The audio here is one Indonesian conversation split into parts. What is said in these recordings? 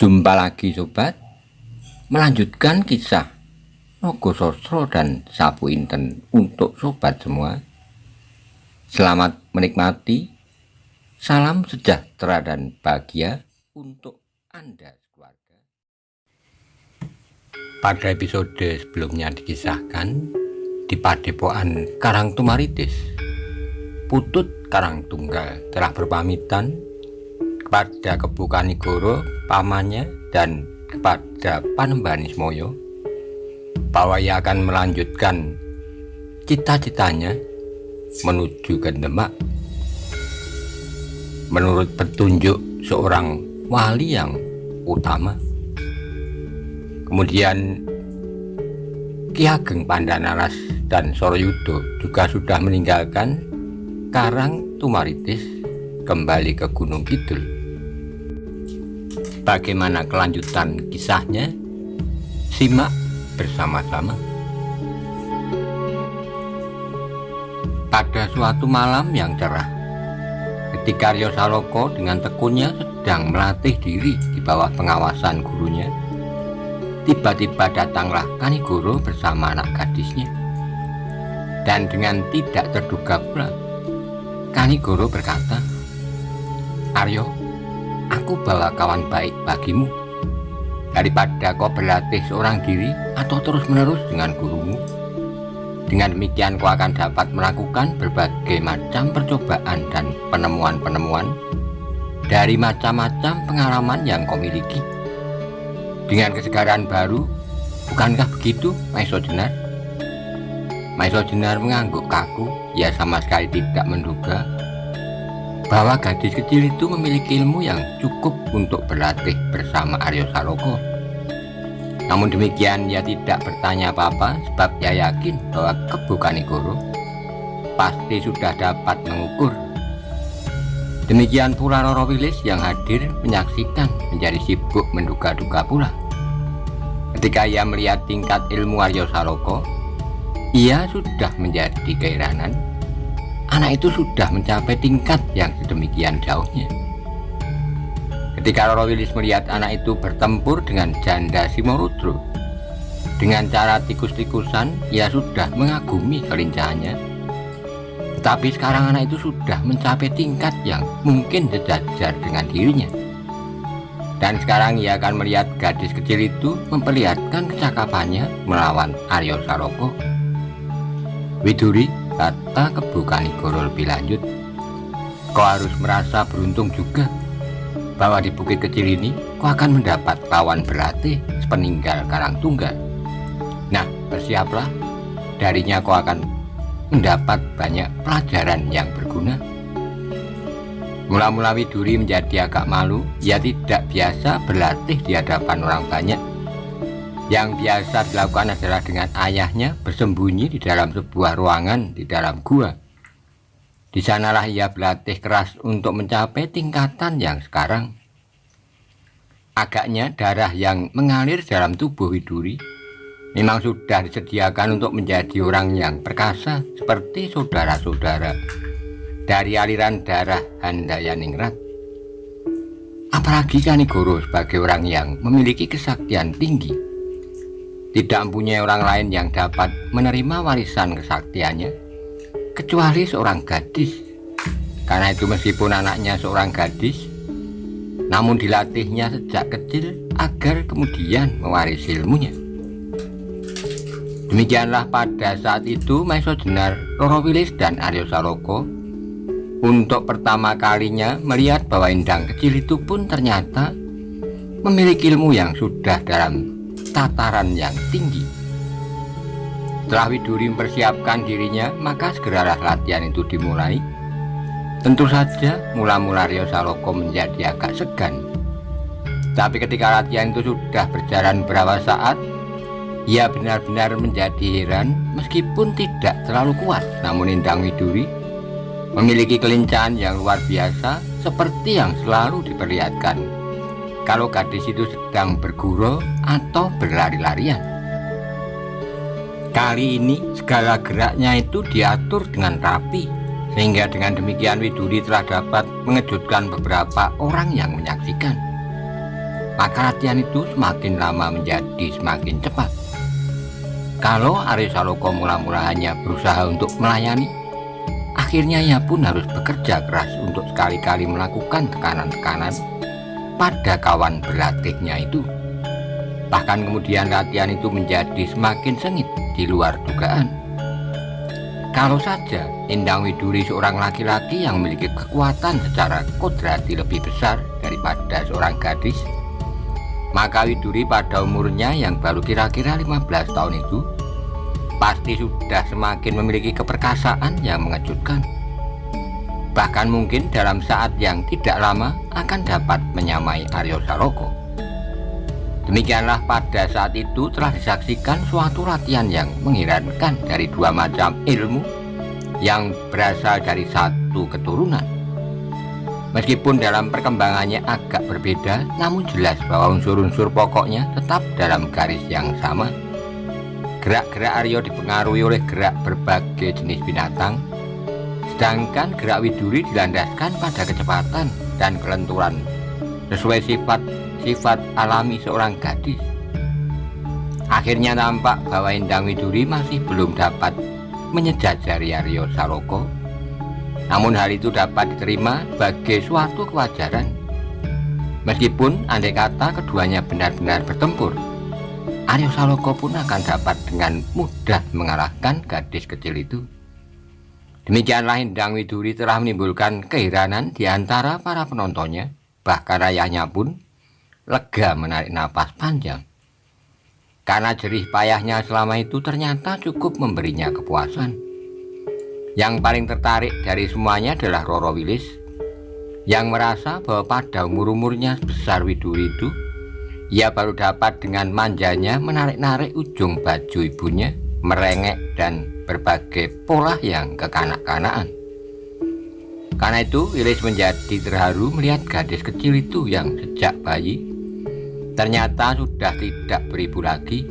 Jumpa lagi sobat, melanjutkan kisah Nogososro dan Sapu Inten untuk sobat semua. Selamat menikmati, salam sejahtera dan bahagia untuk Anda keluarga. Pada episode sebelumnya dikisahkan di Padepokan Karangtumaritis, Putut Karangtunggal telah berpamitan kepada Kebu Kanigoro pamannya dan kepada Panembahan bahwa ia akan melanjutkan cita-citanya menuju ke Demak menurut petunjuk seorang wali yang utama. Kemudian Ki Ageng Pandanaras dan Soroyudo juga sudah meninggalkan Karangtumaritis kembali ke Gunung Kidul. Bagaimana kelanjutan kisahnya? Simak bersama-sama. Pada suatu malam yang cerah, ketika Aryo Saloko dengan tekunnya sedang melatih diri di bawah pengawasan gurunya, tiba-tiba datanglah Kanigoro bersama anak gadisnya. Dan dengan tidak terduga pula, Kanigoro berkata, "Aryo, aku bawa kawan baik bagimu. Daripada kau berlatih seorang diri atau terus-menerus dengan gurumu, dengan demikian kau akan dapat melakukan berbagai macam percobaan dan penemuan-penemuan dari macam-macam pengalaman yang kau miliki. Dengan kesegaran baru, bukankah begitu, Maiso Jenar?" Maiso Jenar mengangguk kaku. Ia sama sekali tidak menduga bahwa gadis kecil itu memiliki ilmu yang cukup untuk berlatih bersama Aryo Saloko. Namun demikian ia tidak bertanya apa-apa, sebab ia yakin bahwa Kebu Kanigoro pasti sudah dapat mengukur. Demikian pula Roro Wilis yang hadir menyaksikan menjadi sibuk menduga-duga pula. Ketika ia melihat tingkat ilmu Aryo Saloko, ia sudah menjadi keheranan. Anak itu sudah mencapai tingkat yang sedemikian jauhnya. Ketika Roro Wilis melihat anak itu bertempur dengan janda Simorudro dengan cara tikus-tikusan, ia sudah mengagumi kelincahannya. Tetapi sekarang anak itu sudah mencapai tingkat yang mungkin sejajar dengan dirinya. Dan sekarang ia akan melihat gadis kecil itu memperlihatkan kecakapannya melawan Aryo Saloko. "Widuri," kata Kebu Kanigoro lebih lanjut, "kau harus merasa beruntung juga bahwa di bukit kecil ini kau akan mendapat kawan berlatih sepeninggal Karangtunggal. Nah, bersiaplah, darinya kau akan mendapat banyak pelajaran yang berguna." Mula-mula Widuri menjadi agak malu. Ia tidak biasa berlatih di hadapan orang banyak. Yang biasa dilakukan adalah dengan ayahnya bersembunyi di dalam sebuah ruangan di dalam gua. Di sanalah ia berlatih keras untuk mencapai tingkatan yang sekarang. Agaknya darah yang mengalir dalam tubuh Widuri memang sudah disediakan untuk menjadi orang yang perkasa seperti saudara-saudara dari aliran darah Handayaningrat. Apalagi Kanigoro sebagai orang yang memiliki kesaktian tinggi, tidak mempunyai orang lain yang dapat menerima warisan kesaktiannya kecuali seorang gadis. Karena itu meskipun anaknya seorang gadis, namun dilatihnya sejak kecil agar kemudian mewarisi ilmunya. Demikianlah pada saat itu Maiso Jenar, Roro Wilis dan Aryo Saloko untuk pertama kalinya melihat bahwa Endang kecil itu pun ternyata memiliki ilmu yang sudah dalam tataran yang tinggi. Setelah Widuri mempersiapkan dirinya, maka segeralah latihan itu dimulai. Tentu saja mula-mula Aryo Saloko menjadi agak segan. Tapi ketika latihan itu sudah berjalan beberapa saat, ia benar-benar menjadi heran. Meskipun tidak terlalu kuat, namun Endang Widuri memiliki kelincahan yang luar biasa, seperti yang selalu diperlihatkan kalau gadis itu sedang bergurau atau berlari-larian. Kali ini segala geraknya itu diatur dengan rapi, sehingga dengan demikian Widuri telah dapat mengejutkan beberapa orang yang menyaksikan. maka latihan itu semakin lama menjadi semakin cepat. Kalau Arya Saloka mula-mula hanya berusaha untuk melayani, akhirnya ia pun harus bekerja keras untuk sekali-kali melakukan tekanan-tekanan pada kawan berlatihnya itu. Bahkan kemudian latihan itu menjadi semakin sengit di luar dugaan. Kalau saja Endang Widuri seorang laki-laki yang memiliki kekuatan secara kodrati lebih besar daripada seorang gadis, maka Widuri pada umurnya yang baru kira-kira 15 tahun itu pasti sudah semakin memiliki keperkasaan yang mengejutkan. Bahkan mungkin dalam saat yang tidak lama akan dapat menyamai Arya Saloka. Demikianlah pada saat itu telah disaksikan suatu latihan yang mengherankan dari dua macam ilmu yang berasal dari satu keturunan. Meskipun dalam perkembangannya agak berbeda, namun jelas bahwa unsur-unsur pokoknya tetap dalam garis yang sama. Gerak-gerak Arya dipengaruhi oleh gerak berbagai jenis binatang, sedangkan gerak Widuri dilandaskan pada kecepatan dan kelenturan sesuai sifat alami seorang gadis. Akhirnya nampak bahwa Endang Widuri masih belum dapat menyejajari Arya Saloka. Namun hal itu dapat diterima sebagai suatu kewajaran. Meskipun andai kata keduanya benar-benar bertempur, Arya Saloka pun akan dapat dengan mudah mengalahkan gadis kecil itu. Demikianlah Endang Widuri telah menimbulkan keheranan di antara para penontonnya. Bahkan ayahnya pun lega menarik napas panjang, karena jerih payahnya selama itu ternyata cukup memberinya kepuasan. Yang paling tertarik dari semuanya adalah Roro Wilis, yang merasa bahwa pada umur-umurnya sebesar Widuri itu, ia baru dapat dengan manjanya menarik-narik ujung baju ibunya, merengek dan berbagai pola yang kekanak-kanakan. Karena itu Wilis menjadi terharu melihat gadis kecil itu yang sejak bayi ternyata sudah tidak beribu lagi,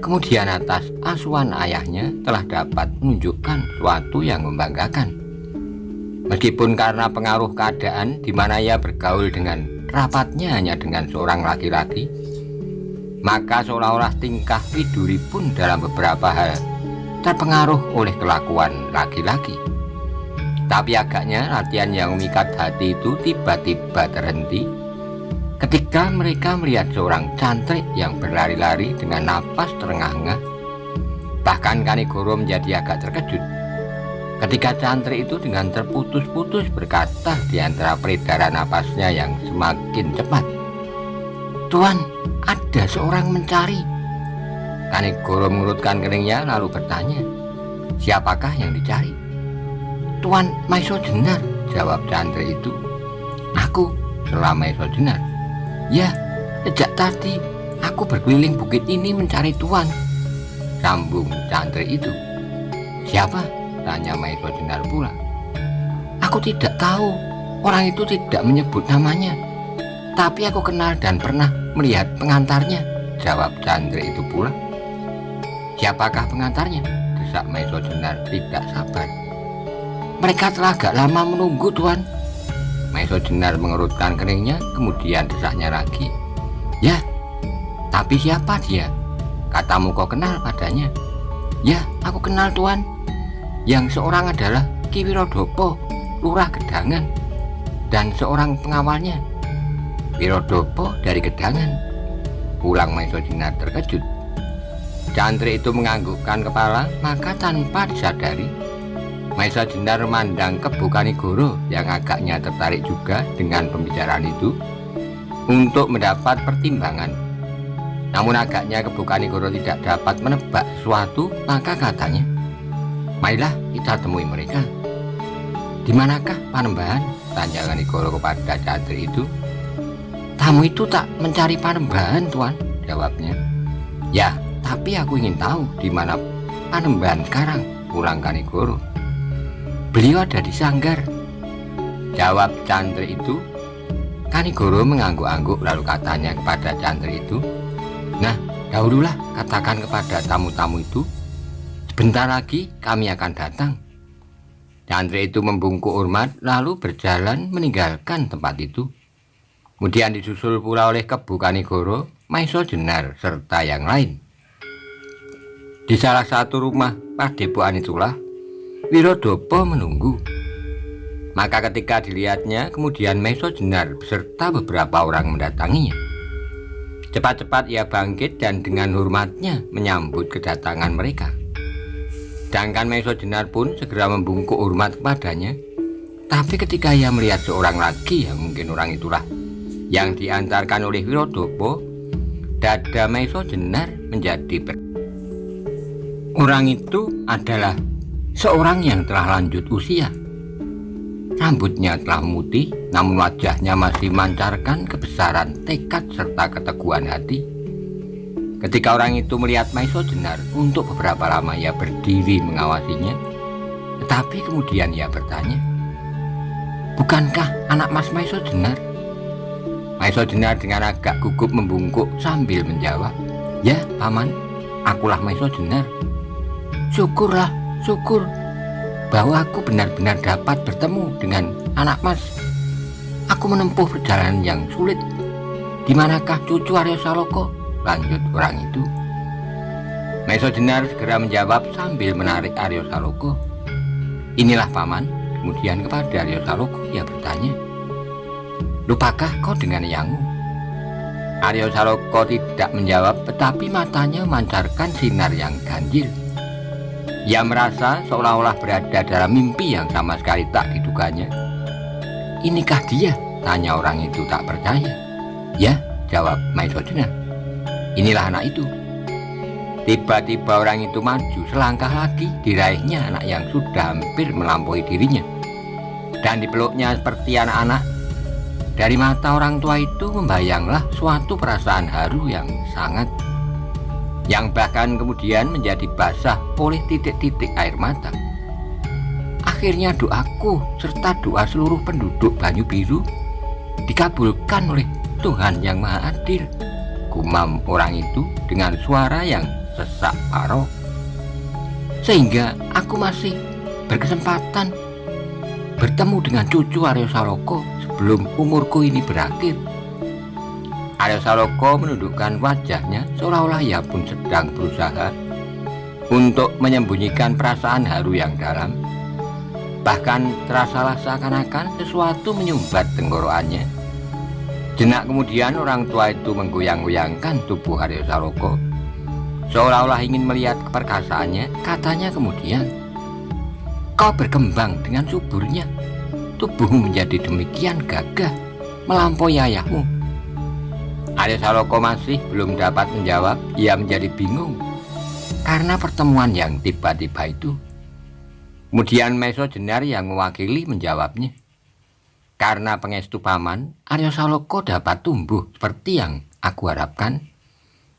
kemudian atas asuhan ayahnya telah dapat menunjukkan sesuatu yang membanggakan. Meskipun karena pengaruh keadaan di mana ia bergaul dengan rapatnya hanya dengan seorang laki-laki, maka seolah-olah tingkah Widuri pun dalam beberapa hal terpengaruh oleh kelakuan laki-laki. Tapi agaknya latihan yang memikat hati itu tiba-tiba terhenti ketika mereka melihat seorang cantrik yang berlari-lari dengan napas terengah-engah. Bahkan Kanigoro menjadi agak terkejut ketika cantrik itu dengan terputus-putus berkata di antara peredaran napasnya yang semakin cepat, "Tuan, ada seorang mencari." Kanigoro mengerutkan keningnya lalu bertanya, "Siapakah yang dicari?" "Tuan Maiso Jenar," jawab cantrik itu. "Aku selama Maiso Jenar?" "Ya, sejak tadi aku berkeliling bukit ini mencari Tuan," sambung cantrik itu. "Siapa?" tanya Maiso Jenar pula. "Aku tidak tahu, orang itu tidak menyebut namanya. Tapi aku kenal dan pernah melihat pengantarnya," jawab cantrik itu pula. "Siapakah pengantarnya?" desak Maiso Jenar tidak sabar. "Mereka telah agak lama menunggu, Tuan." Maiso Jenar mengerutkan keningnya, kemudian desaknya lagi. "Ya, tapi siapa dia? Katamu kau kenal padanya?" "Ya, aku kenal, Tuan. Yang seorang adalah Ki Wirodopo, lurah Gedangan, dan seorang pengawalnya." "Wirodopo dari Gedangan?" ulang Maiso Jenar terkejut. Cantrik itu menganggukkan kepala, maka tanpa disadari Maiso Jenar memandang Kebo Kanigoro yang agaknya tertarik juga dengan pembicaraan itu untuk mendapat pertimbangan. Namun agaknya Kebo Kanigoro tidak dapat menebak sesuatu, maka katanya, "Marilah kita temui mereka." "Di manakah Panembahan?" tanya Kanigoro kepada cantrik itu. "Tamu itu tak mencari Panembahan, Tuan," jawabnya. "Ya, tapi aku ingin tahu di mana Panembahan sekarang," ulang Kanigoro. "Beliau ada di sanggar," jawab cantrik itu. Kanigoro mengangguk-angguk lalu katanya kepada cantrik itu, "Nah, dahululah katakan kepada tamu-tamu itu, sebentar lagi kami akan datang." Cantrik itu membungkuk hormat lalu berjalan meninggalkan tempat itu. Kemudian disusul pula oleh Kebu Kanigoro, Maisa Jenar, serta yang lain. Di salah satu rumah padepokan itulah Wiradapa menunggu. Maka ketika dilihatnya, kemudian Maisa Jenar beserta beberapa orang mendatanginya. Cepat-cepat ia bangkit dan dengan hormatnya menyambut kedatangan mereka. Sedangkan Maisa Jenar pun segera membungkuk hormat kepadanya. Tapi ketika ia melihat seorang lagi, yang mungkin orang itulah yang diantarkan oleh Wiradapa, dada Maisa Jenar menjadi Orang itu adalah seorang yang telah lanjut usia. Rambutnya telah memutih, namun wajahnya masih memancarkan kebesaran tekad serta keteguhan hati. Ketika orang itu melihat Maisa Jenar, untuk beberapa lama ia berdiri mengawasinya. Tetapi kemudian ia bertanya, "Bukankah anak Mas Maisa Jenar?" Maisa Jenar dengan agak gugup membungkuk sambil menjawab, "Ya, Paman, akulah Maisa Jenar." "Syukurlah, syukur bahwa aku benar-benar dapat bertemu dengan anak Mas. Aku menempuh perjalanan yang sulit. Di manakah cucu Arya Saloka?" lanjut orang itu. Maisa Jenar segera menjawab sambil menarik Arya Saloka. "Inilah Paman." Kemudian kepada Arya Saloka ia bertanya, "Lupakah kau dengan Yangmu?" Arya Saloka tidak menjawab, tetapi matanya memancarkan sinar yang ganjil. Ia merasa seolah-olah berada dalam mimpi yang sama sekali tak diduganya. "Inikah dia?" tanya orang itu tak percaya. "Ya," jawab Maisa Jenar, "inilah anak itu." Tiba-tiba orang itu maju selangkah lagi, diraihnya anak yang sudah hampir melampaui dirinya, dan dipeluknya seperti anak-anak. Dari mata orang tua itu membayanglah suatu perasaan haru yang sangat, yang bahkan kemudian menjadi basah oleh titik-titik air mata. Akhirnya doaku serta doa seluruh penduduk Banyu Biru dikabulkan oleh Tuhan Yang Maha Adil, gumam orang itu dengan suara yang sesak paro. Sehingga aku masih berkesempatan bertemu dengan cucu Arya Saloka sebelum umurku ini berakhir. Arya Saloka menundukkan wajahnya seolah-olah ia pun sedang berusaha untuk menyembunyikan perasaan haru yang dalam. Bahkan terasalah seakan-akan sesuatu menyumbat tenggorokannya. Jenak kemudian orang tua itu menggoyang-goyangkan tubuh Arya Saloka, seolah-olah ingin melihat keperkasaannya. Katanya kemudian, "Kau berkembang dengan suburnya. Tubuhmu menjadi demikian gagah, melampaui ayahmu." Arya Saloka masih belum dapat menjawab. Ia menjadi bingung karena pertemuan yang tiba-tiba itu. Kemudian Maisa Jenar yang mewakili menjawabnya, "Karena pengestu Paman, Arya Saloka dapat tumbuh seperti yang aku harapkan.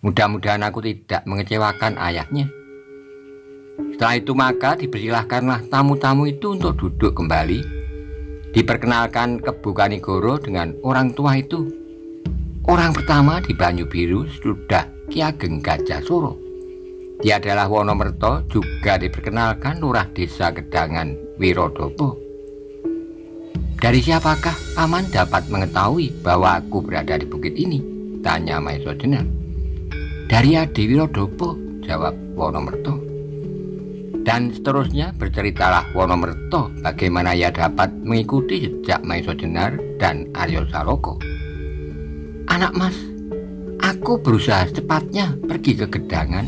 Mudah-mudahan aku tidak mengecewakan ayahnya." Setelah itu maka dipersilahkanlah tamu-tamu itu untuk duduk kembali. Diperkenalkan Kebu Kanigoro dengan orang tua itu. Orang pertama di Banyu Biru sudah Ki Ageng Gajasura. Dia adalah Wonomerto, juga diperkenalkan Lurah Desa Gedangan Wiradapa. "Dari siapakah Paman dapat mengetahui bahwa aku berada di bukit ini?" tanya Maisa Jenar. "Dari Adi Wiradapa," jawab Wonomerto. Dan seterusnya berceritalah Wonomerto bagaimana ia dapat mengikuti jejak Maisa Jenar dan Arya Saloka. "Anak Mas, aku berusaha secepatnya pergi ke Gedangan,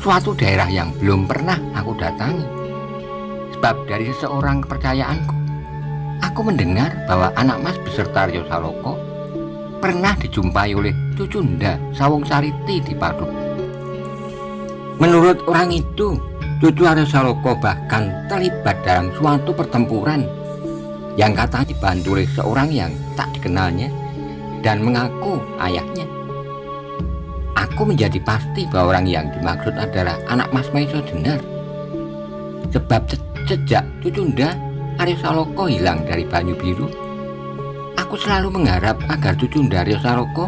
suatu daerah yang belum pernah aku datangi. Sebab dari seseorang kepercayaanku, aku mendengar bahwa anak Mas beserta Arya Saloka pernah dijumpai oleh Cucunda Sawungsariti di Paduk. Menurut orang itu, cucu Arya Saloka bahkan terlibat dalam suatu pertempuran yang katanya dibantu oleh seorang yang tak dikenalnya dan mengaku ayahnya. Aku menjadi pasti bahwa orang yang dimaksud adalah anak Mas Maisa Jenar. Sebab sejak Cucunda Arya Saloka hilang dari Banyu Biru, aku selalu mengharap agar Cucunda Arya Saloka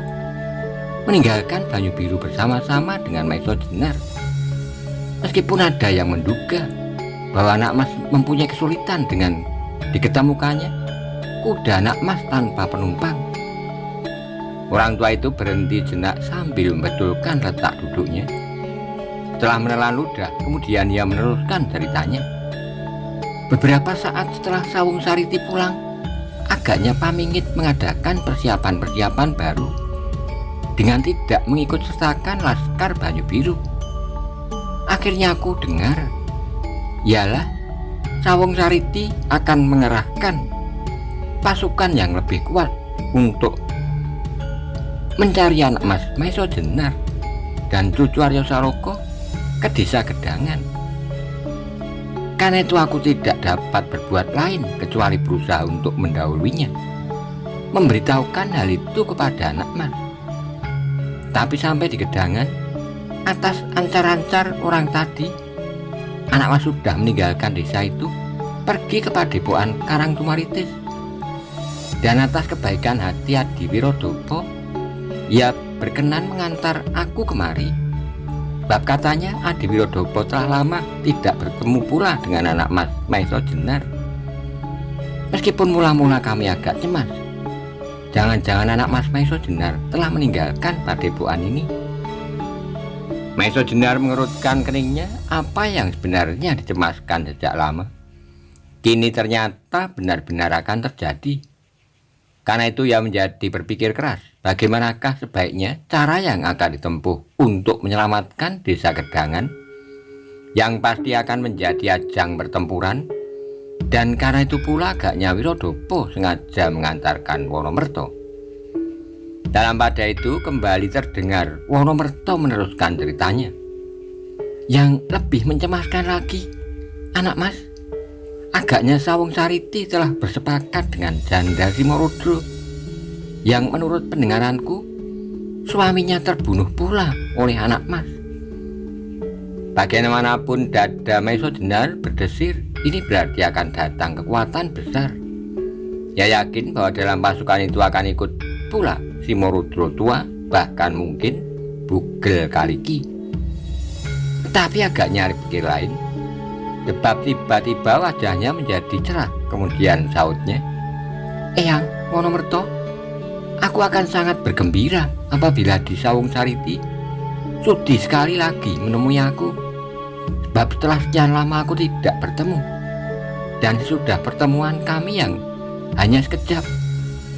meninggalkan Banyu Biru bersama-sama dengan Maisa Jenar. Meskipun ada yang menduga bahwa anak Mas mempunyai kesulitan dengan diketemukannya kuda anak Mas tanpa penumpang, Orang tua itu berhenti jenak sambil membetulkan letak duduknya. Setelah menelan ludah, kemudian ia meneruskan ceritanya. Beberapa saat setelah Sawung Sariti pulang, agaknya pamingit mengadakan persiapan-persiapan baru dengan tidak mengikut sertakan Laskar Banyu Biru. Akhirnya aku dengar, ialah Sawung Sariti akan mengerahkan pasukan yang lebih kuat untuk mencari anak Mas Maiso Jenar dan cucu Aryo Saroko ke desa Gedangan. Karena itu aku tidak dapat berbuat lain kecuali berusaha untuk mendahulunya, memberitahukan hal itu kepada anak Mas. Tapi sampai di Gedangan, atas ancar-ancar orang tadi, anak Mas sudah meninggalkan desa itu, pergi ke Padepokan Karangtumaritis. Dan atas kebaikan hati Adi Wirodopo, ia berkenan mengantar aku kemari. Sebab katanya Adi Wirodopo telah lama tidak bertemu pula dengan anak Mas Maiso Jenar. Meskipun mula-mula kami agak cemas, jangan-jangan anak Mas Maiso Jenar telah meninggalkan padepokan ini. Maiso Jenar mengerutkan keningnya. Apa yang sebenarnya dicemaskan sejak lama kini ternyata benar-benar akan terjadi. Karena itu ia menjadi berpikir keras, bagaimanakah sebaiknya cara yang akan ditempuh untuk menyelamatkan desa Gedangan, yang pasti akan menjadi ajang pertempuran. Dan karena itu pula agaknya Wirodopo sengaja mengantarkan Wonomerto. Dalam pada itu kembali terdengar Wonomerto meneruskan ceritanya. Yang lebih mencemaskan lagi, anak Mas, agaknya Sawung Sariti telah bersepakat dengan Janda Simorudro, yang menurut pendengaranku suaminya terbunuh pula oleh anak Mas. Bagaimanapun dada Maiso Jenar berdesir, ini berarti akan datang kekuatan besar. Ia yakin bahwa dalam pasukan itu akan ikut pula Simorudro tua, bahkan mungkin Bugel Kaliki. Tetapi agaknya pikir lain. Sebab tiba-tiba wajahnya menjadi cerah. Kemudian sautnya, "Eyang Wonomerto, aku akan sangat bergembira apabila di Sawung Sariti sudi sekali lagi menemui aku. Sebab setelah sekian lama aku tidak bertemu, dan sudah pertemuan kami yang hanya sekejap,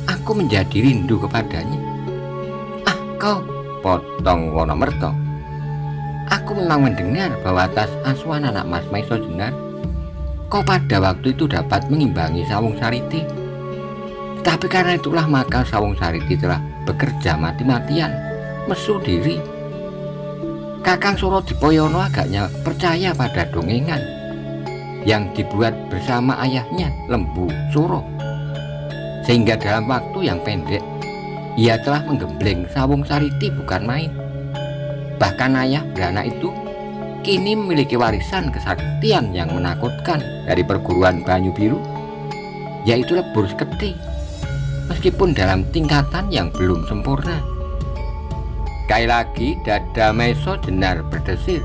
aku menjadi rindu kepadanya." "Ah, kau," potong Wonomerto, "aku memang mendengar bahwa atas asuhan anak Mas Maiso Jenar, kau pada waktu itu dapat mengimbangi Sawung Sariti. Tapi karena itulah maka Sawung Sariti telah bekerja mati-matian, mesu diri. Kakang Suro Dipoyono agaknya percaya pada dongengan yang dibuat bersama ayahnya Lembu Suro, sehingga dalam waktu yang pendek ia telah menggembleng Sawung Sariti bukan main. Bahkan ayah beranak itu kini memiliki warisan kesaktian yang menakutkan dari perguruan Banyu Biru, yaitu Lebur Seketi, meskipun dalam tingkatan yang belum sempurna." Sekali lagi dada Maiso Jenar berdesir.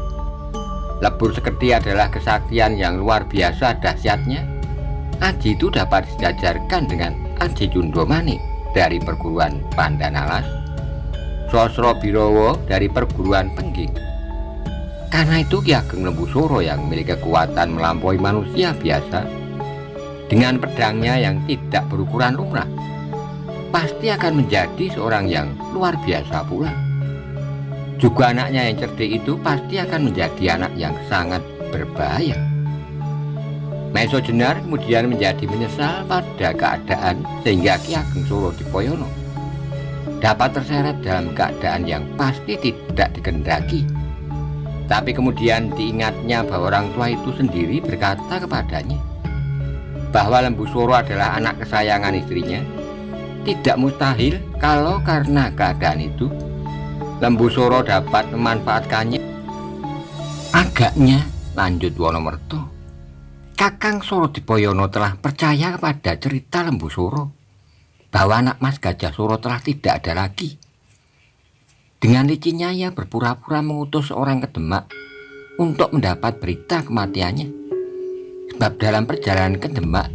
Lebur Seketi adalah kesaktian yang luar biasa dahsyatnya. Aji itu dapat disejajarkan dengan Aji Cundomanik dari perguruan Pandanalas, Sosro Birowo dari perguruan Pengging. Karena itu Ki Ageng Lembu Suro yang memiliki kekuatan melampaui manusia biasa, dengan pedangnya yang tidak berukuran lumrah, pasti akan menjadi seorang yang luar biasa pula. Juga anaknya yang cerdik itu pasti akan menjadi anak yang sangat berbahaya. Maiso Jenar kemudian menjadi menyesal pada keadaan sehingga Ki Ageng Suro Dipoyono dapat terseret dalam keadaan yang pasti tidak dikehendaki. Tapi kemudian diingatnya bahwa orang tua itu sendiri berkata kepadanya bahwa Lembu Suro adalah anak kesayangan istrinya. Tidak mustahil kalau karena keadaan itu Lembu Suro dapat memanfaatkannya. Agaknya, lanjut Wonomerto, Kakang Suro Dipoyono telah percaya kepada cerita Lembu Suro bahwa anak Mas Gajah Suro telah tidak ada lagi. Dengan licinnya ia berpura-pura mengutus seorang ke Demak untuk mendapat berita kematiannya. Sebab dalam perjalanan ke Demak,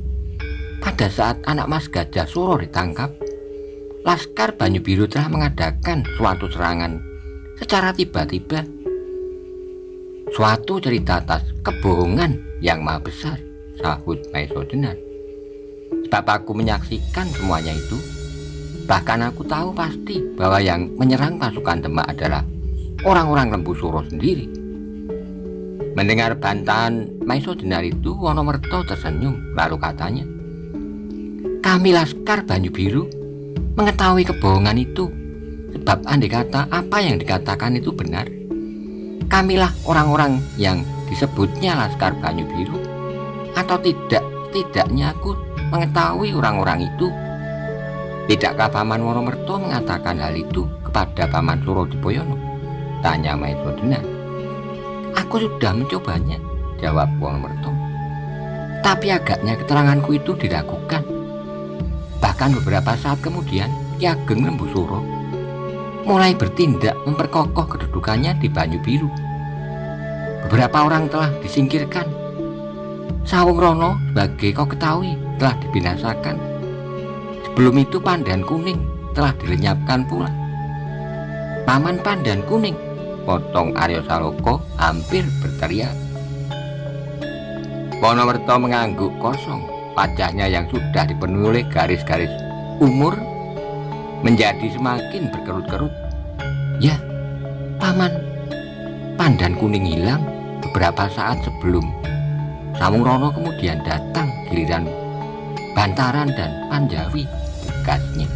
pada saat anak Mas Gajah Suro ditangkap, Laskar Banyu Biru telah mengadakan suatu serangan secara tiba-tiba. Suatu cerita atas kebohongan yang maha besar, sahut Maiso Denar. Sebab aku menyaksikan semuanya itu. Bahkan aku tahu pasti bahwa yang menyerang pasukan Demak adalah orang-orang Lembu Suro sendiri. Mendengar bantahan Maiso Denar itu, Wonomerto tersenyum, lalu katanya, "Kami Laskar Banyu Biru mengetahui kebohongan itu, sebab andai kata apa yang dikatakan itu benar, kamilah orang-orang yang disebutnya Laskar Banyu Biru, atau tidaknya aku mengetahui orang-orang itu. Tidakkah Paman Wonomerto mengatakan hal itu kepada Paman Surodipoyono?" tanya Maiso Denar. "Aku sudah mencobanya," jawab Wonomerto. "Tapi agaknya keteranganku itu diragukan. Bahkan beberapa saat kemudian Ki Ageng Lembu Suro mulai bertindak memperkokoh kedudukannya di Banyu Biru. Beberapa orang telah disingkirkan. Sawung Rono sebagai kau ketahui telah dibinasakan. Sebelum itu Pandan Kuning telah dilenyapkan pula." "Paman Pandan Kuning?" potong Aryo Saloka hampir berteriak. Wonomerto mengangguk kosong. Wajahnya yang sudah dipenuhi oleh garis-garis umur menjadi semakin berkerut-kerut. "Ya, Paman Pandan Kuning hilang beberapa saat sebelum Sawung Rono kemudian datang giliran Bantaran dan Panjawi tugasnya.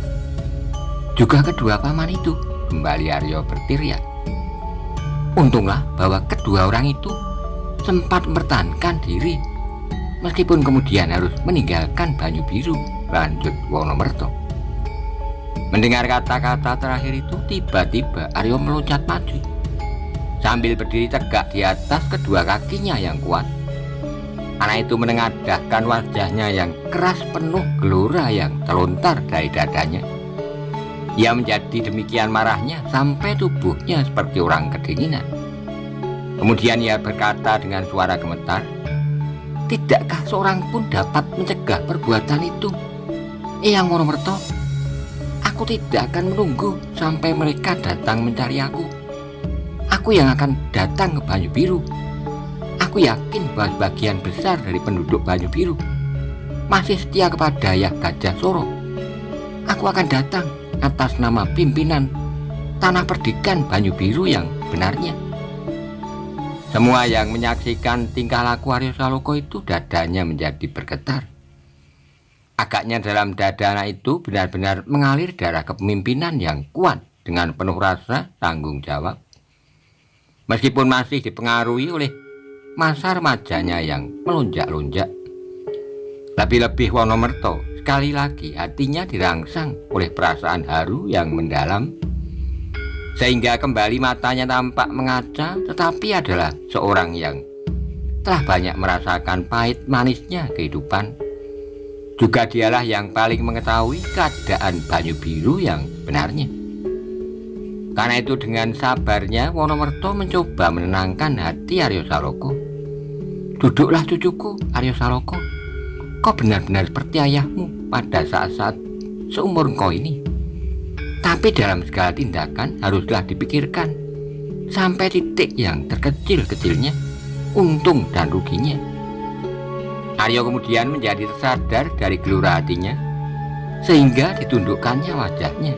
Juga kedua paman itu," kembali Aryo berteriak. "Untunglah bahwa kedua orang itu sempat mempertahankan diri, meskipun kemudian harus meninggalkan Banyu Biru," lanjut Wonomerto. Mendengar kata-kata terakhir itu, tiba-tiba Aryo meloncat maju sambil berdiri tegak di atas kedua kakinya yang kuat. Anak itu menengadahkan wajahnya yang keras penuh gelora yang terlontar dari dadanya. Ia menjadi demikian marahnya sampai tubuhnya seperti orang kedinginan. Kemudian ia berkata dengan suara gemetar, "Tidakkah seorang pun dapat mencegah perbuatan itu? Eyang Wonomerto, aku tidak akan menunggu sampai mereka datang mencari aku. Aku yang akan datang ke Banyu Biru. Aku yakin bahwa sebagian besar dari penduduk Banyu Biru masih setia kepada Ayah Gajah Soro. Aku akan datang atas nama pimpinan Tanah Perdikan Banyu Biru yang benarnya." Semua yang menyaksikan tingkah laku Aryo Saloka itu dadanya menjadi bergetar. Agaknya dalam dada anak itu benar-benar mengalir darah kepemimpinan yang kuat dengan penuh rasa tanggung jawab. Meskipun masih dipengaruhi oleh masa remajanya yang melonjak-lonjak. Lebih-lebih Wonomerto sekali lagi hatinya dirangsang oleh perasaan haru yang mendalam, sehingga kembali matanya tampak mengaca, tetapi adalah seorang yang telah banyak merasakan pahit manisnya kehidupan. Juga dialah yang paling mengetahui keadaan Banyu Biru yang benarnya. Karena itu dengan sabarnya Wonomerto mencoba menenangkan hati Aryo Saloka. "Duduklah cucuku Aryo Saloka. Kau benar-benar seperti ayahmu pada saat-saat seumur kau ini. Tapi dalam segala tindakan haruslah dipikirkan sampai titik yang terkecil-kecilnya, untung dan ruginya." Aryo kemudian menjadi tersadar dari gelora hatinya, sehingga ditundukkannya wajahnya.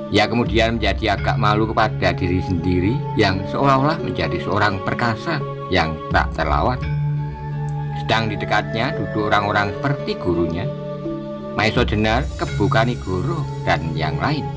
Ia kemudian menjadi agak malu kepada diri sendiri yang seolah-olah menjadi seorang perkasa yang tak terlawan. Sedang di dekatnya duduk orang-orang seperti gurunya, Maiso Denar, Kebu Kanigoro, dan yang lain.